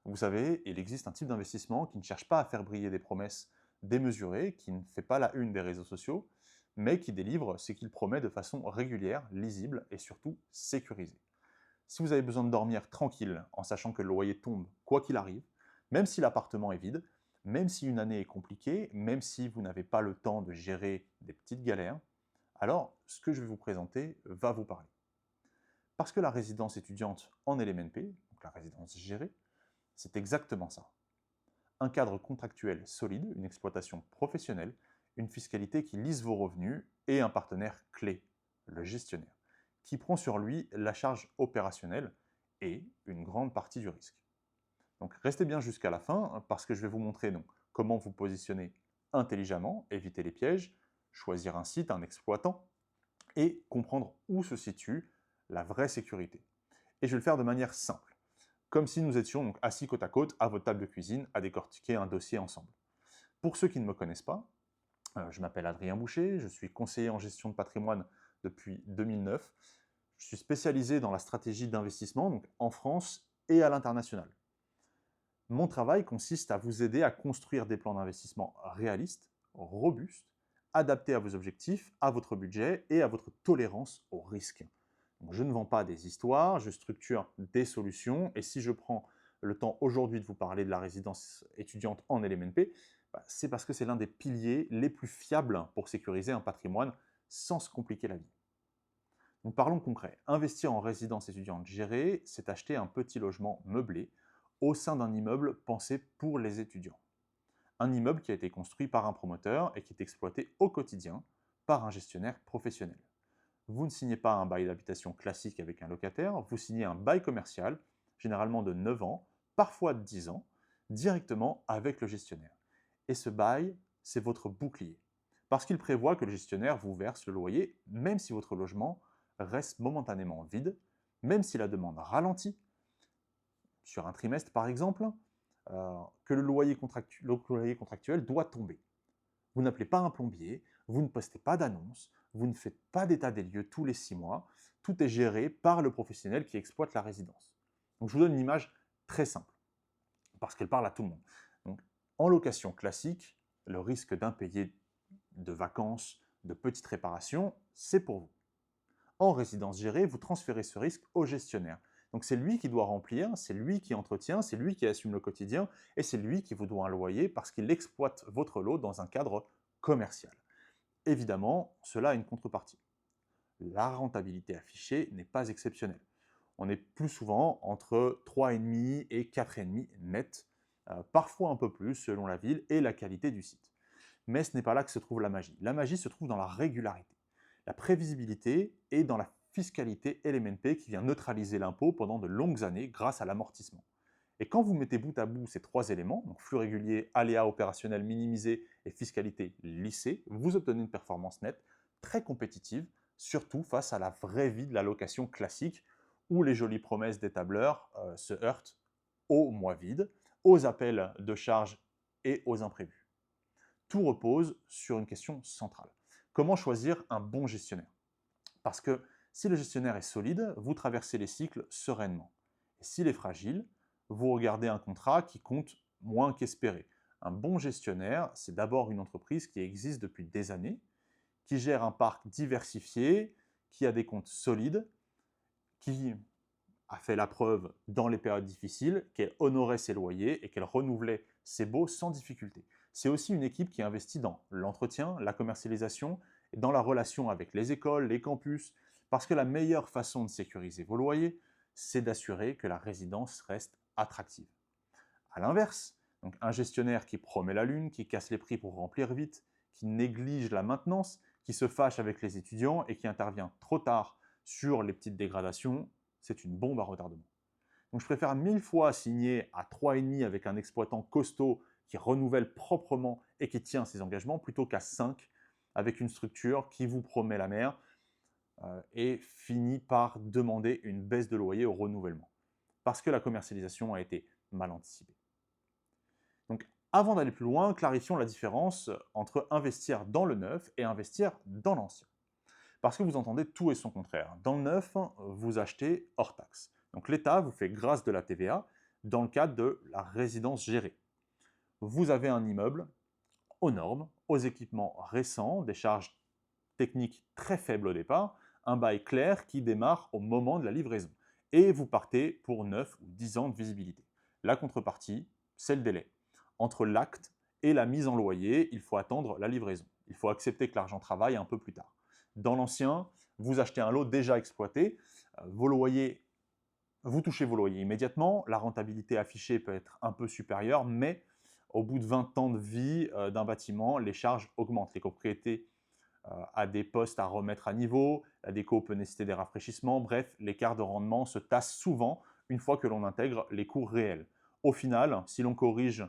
Vous savez, il existe un type d'investissement qui ne cherche pas à faire briller des promesses démesurées, qui ne fait pas la une des réseaux sociaux, mais qui délivre ce qu'il promet de façon régulière, lisible et surtout sécurisée. Si vous avez besoin de dormir tranquille en sachant que le loyer tombe quoi qu'il arrive, même si l'appartement est vide, même si une année est compliquée, même si vous n'avez pas le temps de gérer des petites galères, alors ce que je vais vous présenter va vous parler. Parce que la résidence étudiante en LMNP, donc la résidence gérée, c'est exactement ça. Un cadre contractuel solide, une exploitation professionnelle, une fiscalité qui lisse vos revenus et un partenaire clé, le gestionnaire, qui prend sur lui la charge opérationnelle et une grande partie du risque. Donc restez bien jusqu'à la fin parce que je vais vous montrer donc, comment vous positionner intelligemment, éviter les pièges, choisir un site, un exploitant et comprendre où se situe la vraie sécurité. Et je vais le faire de manière simple, comme si nous étions donc assis côte à côte à votre table de cuisine à décortiquer un dossier ensemble. Pour ceux qui ne me connaissent pas, je m'appelle Adrien Boucher, je suis conseiller en gestion de patrimoine depuis 2009. Je suis spécialisé dans la stratégie d'investissement donc en France et à l'international. Mon travail consiste à vous aider à construire des plans d'investissement réalistes, robustes, adaptés à vos objectifs, à votre budget et à votre tolérance au risque. Donc, je ne vends pas des histoires, je structure des solutions et si je prends le temps aujourd'hui de vous parler de la résidence étudiante en LMNP, c'est parce que c'est l'un des piliers les plus fiables pour sécuriser un patrimoine sans se compliquer la vie. Donc parlons concret. Investir en résidence étudiante gérée, c'est acheter un petit logement meublé au sein d'un immeuble pensé pour les étudiants. Un immeuble qui a été construit par un promoteur et qui est exploité au quotidien par un gestionnaire professionnel. Vous ne signez pas un bail d'habitation classique avec un locataire, vous signez un bail commercial, généralement de 9 ans, parfois de 10 ans, directement avec le gestionnaire. Et ce bail, c'est votre bouclier. Parce qu'il prévoit que le gestionnaire vous verse le loyer, même si votre logement reste momentanément vide, même si la demande ralentit, sur un trimestre par exemple, que le loyer contractuel doit tomber. Vous n'appelez pas un plombier, vous ne postez pas d'annonce, vous ne faites pas d'état des lieux tous les 6 mois, tout est géré par le professionnel qui exploite la résidence. Donc je vous donne une image très simple, parce qu'elle parle à tout le monde. Donc, en location classique, le risque d'impayé de vacances, de petites réparations, c'est pour vous. En résidence gérée, vous transférez ce risque au gestionnaire. Donc c'est lui qui doit remplir, c'est lui qui entretient, c'est lui qui assume le quotidien et c'est lui qui vous doit un loyer parce qu'il exploite votre lot dans un cadre commercial. Évidemment, cela a une contrepartie. La rentabilité affichée n'est pas exceptionnelle. On est plus souvent entre 3,5 et 4,5 net, parfois un peu plus selon la ville et la qualité du site. Mais ce n'est pas là que se trouve la magie. La magie se trouve dans la régularité, la prévisibilité et dans la fiscalité LMNP qui vient neutraliser l'impôt pendant de longues années grâce à l'amortissement. Et quand vous mettez bout à bout ces trois éléments, donc flux régulier, aléas opérationnels minimisés et fiscalité lissée, vous obtenez une performance nette très compétitive, surtout face à la vraie vie de la location classique où les jolies promesses des tableurs se heurtent aux mois vides, aux appels de charges et aux imprévus. Tout repose sur une question centrale. Comment choisir un bon gestionnaire? Parce que si le gestionnaire est solide, vous traversez les cycles sereinement. Et s'il est fragile, vous regardez un contrat qui compte moins qu'espéré. Un bon gestionnaire, c'est d'abord une entreprise qui existe depuis des années, qui gère un parc diversifié, qui a des comptes solides, qui a fait la preuve dans les périodes difficiles, qu'elle honorait ses loyers et qu'elle renouvelait ses baux sans difficulté. C'est aussi une équipe qui investit dans l'entretien, la commercialisation, et dans la relation avec les écoles, les campus, parce que la meilleure façon de sécuriser vos loyers, c'est d'assurer que la résidence reste attractive. A l'inverse, donc un gestionnaire qui promet la lune, qui casse les prix pour remplir vite, qui néglige la maintenance, qui se fâche avec les étudiants et qui intervient trop tard sur les petites dégradations, c'est une bombe à retardement. Donc je préfère 1000 fois signer à 3,5 avec un exploitant costaud qui renouvelle proprement et qui tient ses engagements plutôt qu'à 5 avec une structure qui vous promet la mer et finit par demander une baisse de loyer au renouvellement parce que la commercialisation a été mal anticipée. Donc avant d'aller plus loin, clarifions la différence entre investir dans le neuf et investir dans l'ancien. Parce que vous entendez tout et son contraire. Dans le neuf, vous achetez hors taxe. Donc l'État vous fait grâce de la TVA, dans le cadre de la résidence gérée. Vous avez un immeuble aux normes, aux équipements récents, des charges techniques très faibles au départ, un bail clair qui démarre au moment de la livraison. Et vous partez pour 9 ou 10 ans de visibilité. La contrepartie, c'est le délai. Entre l'acte et la mise en loyer, il faut attendre la livraison. Il faut accepter que l'argent travaille un peu plus tard. Dans l'ancien, vous achetez un lot déjà exploité, vos loyers, vous touchez vos loyers immédiatement, la rentabilité affichée peut être un peu supérieure, mais au bout de 20 ans de vie d'un bâtiment, les charges augmentent. Les propriétés a des postes à remettre à niveau, la déco peut nécessiter des rafraîchissements, bref, l'écart de rendement se tasse souvent une fois que l'on intègre les coûts réels. Au final, si l'on corrige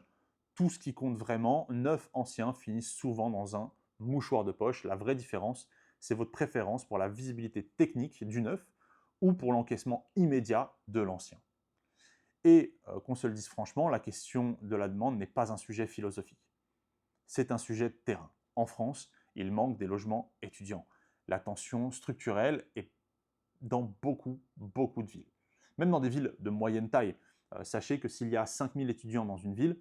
tout ce qui compte vraiment, neufs anciens finissent souvent dans un mouchoir de poche. La vraie différence, c'est votre préférence pour la visibilité technique du neuf ou pour l'encaissement immédiat de l'ancien. Et qu'on se le dise franchement, la question de la demande n'est pas un sujet philosophique. C'est un sujet de terrain. En France, il manque des logements étudiants. La tension structurelle est dans beaucoup de villes. Même dans des villes de moyenne taille. Sachez que s'il y a 5000 étudiants dans une ville,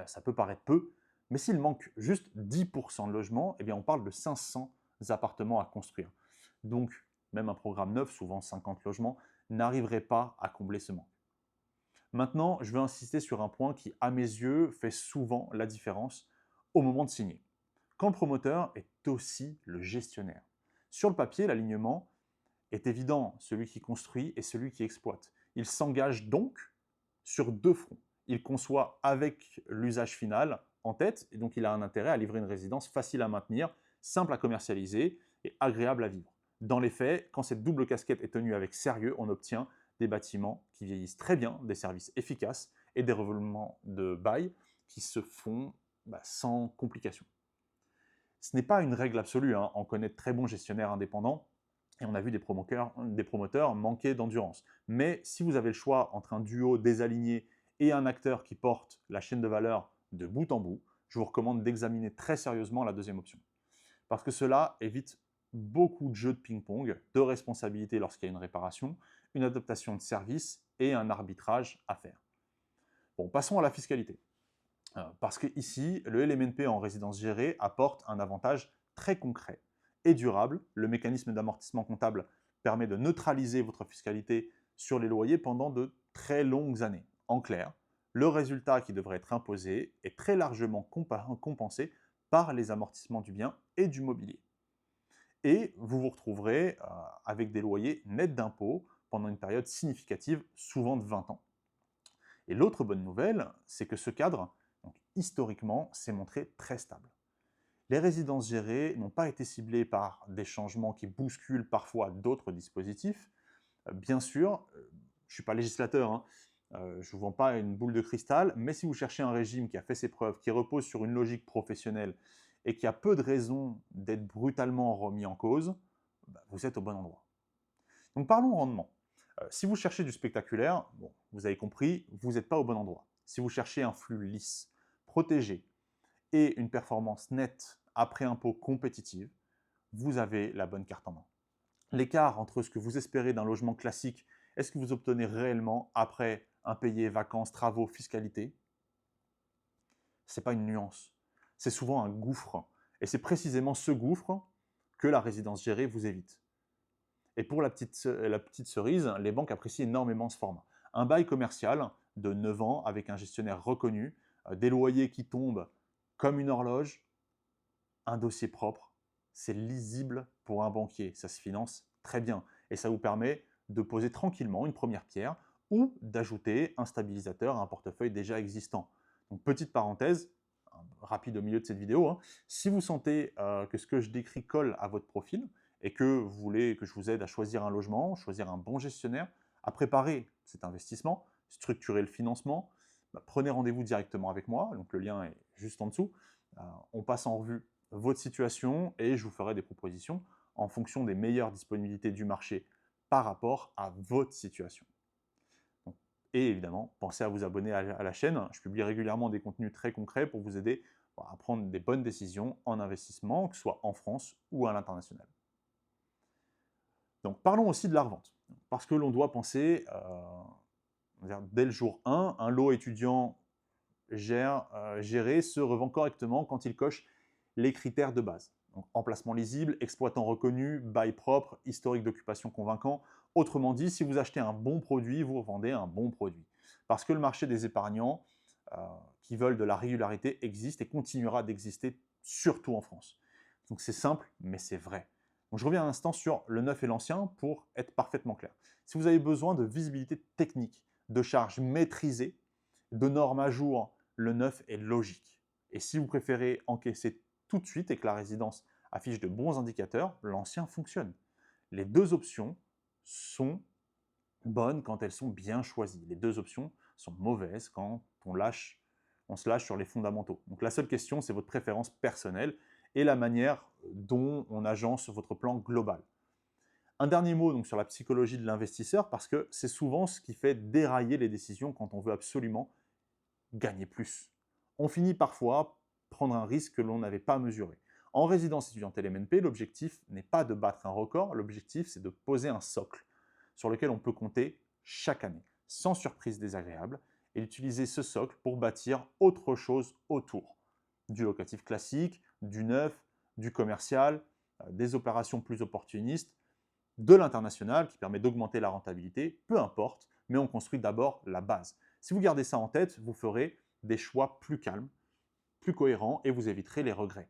ça peut paraître peu, mais s'il manque juste 10% de logements, eh bien on parle de 500 appartements à construire. Donc, même un programme neuf, souvent 50 logements, n'arriverait pas à combler ce manque. Maintenant, je veux insister sur un point qui, à mes yeux, fait souvent la différence au moment de signer. Quand le promoteur est aussi le gestionnaire. Sur le papier, l'alignement est évident, celui qui construit et celui qui exploite. Il s'engage donc sur deux fronts. Il conçoit avec l'usage final en tête, et donc il a un intérêt à livrer une résidence facile à maintenir, simple à commercialiser et agréable à vivre. Dans les faits, quand cette double casquette est tenue avec sérieux, on obtient des bâtiments qui vieillissent très bien, des services efficaces et des renouvellements de bail qui se font sans complications. Ce n'est pas une règle absolue, hein. On connaît de très bons gestionnaires indépendants et on a vu des promoteurs manquer d'endurance. Mais si vous avez le choix entre un duo désaligné et un acteur qui porte la chaîne de valeur de bout en bout, je vous recommande d'examiner très sérieusement la deuxième option. Parce que cela évite beaucoup de jeux de ping-pong, de responsabilité lorsqu'il y a une réparation, une adaptation de service et un arbitrage à faire. Bon, passons à la fiscalité. Parce qu'ici, le LMNP en résidence gérée apporte un avantage très concret et durable. Le mécanisme d'amortissement comptable permet de neutraliser votre fiscalité sur les loyers pendant de très longues années. En clair, le résultat qui devrait être imposé est très largement compensé par les amortissements du bien et du mobilier. Et vous vous retrouverez avec des loyers nets d'impôts pendant une période significative, souvent de 20 ans. Et l'autre bonne nouvelle, c'est que ce cadre, donc, historiquement, s'est montré très stable. Les résidences gérées n'ont pas été ciblées par des changements qui bousculent parfois d'autres dispositifs. Bien sûr, je ne suis pas législateur, hein, je ne vous vends pas une boule de cristal, mais si vous cherchez un régime qui a fait ses preuves, qui repose sur une logique professionnelle et qui a peu de raisons d'être brutalement remis en cause, vous êtes au bon endroit. Donc parlons rendement. Si vous cherchez du spectaculaire, bon, vous avez compris, vous n'êtes pas au bon endroit. Si vous cherchez un flux lisse, protégé et une performance nette après impôt compétitive, vous avez la bonne carte en main. L'écart entre ce que vous espérez d'un logement classique et ce que vous obtenez réellement après impayés, vacances, travaux, fiscalité, ce n'est pas une nuance. C'est souvent un gouffre. Et c'est précisément ce gouffre que la résidence gérée vous évite. Et pour la petite cerise, les banques apprécient énormément ce format. Un bail commercial de 9 ans avec un gestionnaire reconnu, des loyers qui tombent comme une horloge, un dossier propre, c'est lisible pour un banquier. Ça se finance très bien et ça vous permet de poser tranquillement une première pierre ou d'ajouter un stabilisateur à un portefeuille déjà existant. Donc petite parenthèse, rapide au milieu de cette vidéo, hein, si vous sentez que ce que je décris colle à votre profil, et que vous voulez que je vous aide à choisir un logement, choisir un bon gestionnaire, à préparer cet investissement, structurer le financement, prenez rendez-vous directement avec moi, donc le lien est juste en dessous. On passe en revue votre situation et je vous ferai des propositions en fonction des meilleures disponibilités du marché par rapport à votre situation. Et évidemment, pensez à vous abonner à la chaîne. Je publie régulièrement des contenus très concrets pour vous aider à prendre des bonnes décisions en investissement, que ce soit en France ou à l'international. Donc parlons aussi de la revente, parce que l'on doit penser Dès le jour 1, un lot étudiant géré se revend correctement quand il coche les critères de base. Donc, emplacement lisible, exploitant reconnu, bail propre, historique d'occupation convaincant. Autrement dit, si vous achetez un bon produit, vous vendez un bon produit. Parce que le marché des épargnants euh, qui veulent de la régularité existe et continuera d'exister, surtout en France. Donc c'est simple, mais c'est vrai. Donc je reviens un instant sur le neuf et l'ancien pour être parfaitement clair. Si vous avez besoin de visibilité technique, de charges maîtrisées, de normes à jour, le neuf est logique. Et si vous préférez encaisser tout de suite et que la résidence affiche de bons indicateurs, l'ancien fonctionne. Les deux options sont bonnes quand elles sont bien choisies. Les deux options sont mauvaises quand on se lâche sur les fondamentaux. Donc la seule question, c'est votre préférence personnelle et la manière dont on agence votre plan global. Un dernier mot donc, sur la psychologie de l'investisseur, parce que c'est souvent ce qui fait dérailler les décisions quand on veut absolument gagner plus. On finit parfois prendre un risque que l'on n'avait pas mesuré. En résidence étudiante LMNP, l'objectif n'est pas de battre un record, l'objectif c'est de poser un socle sur lequel on peut compter chaque année, sans surprise désagréable, et d'utiliser ce socle pour bâtir autre chose autour. Du locatif classique, du neuf, du commercial, des opérations plus opportunistes, de l'international qui permet d'augmenter la rentabilité, peu importe, mais on construit d'abord la base. Si vous gardez ça en tête, vous ferez des choix plus calmes, plus cohérents et vous éviterez les regrets.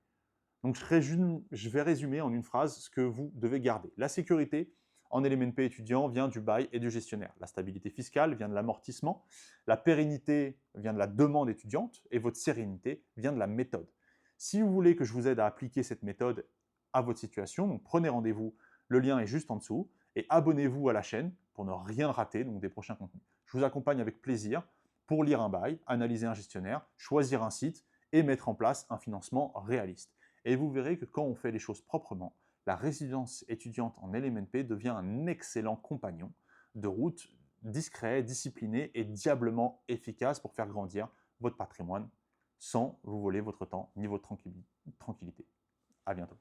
Donc je vais résumer en une phrase ce que vous devez garder. La sécurité en LMNP étudiant vient du bail et du gestionnaire. La stabilité fiscale vient de l'amortissement. La pérennité vient de la demande étudiante et votre sérénité vient de la méthode. Si vous voulez que je vous aide à appliquer cette méthode à votre situation, donc prenez rendez-vous, le lien est juste en dessous, et abonnez-vous à la chaîne pour ne rien rater donc des prochains contenus. Je vous accompagne avec plaisir pour lire un bail, analyser un gestionnaire, choisir un site et mettre en place un financement réaliste. Et vous verrez que quand on fait les choses proprement, la résidence étudiante en LMNP devient un excellent compagnon de route discret, discipliné et diablement efficace pour faire grandir votre patrimoine sans vous voler votre temps ni votre tranquillité. À bientôt.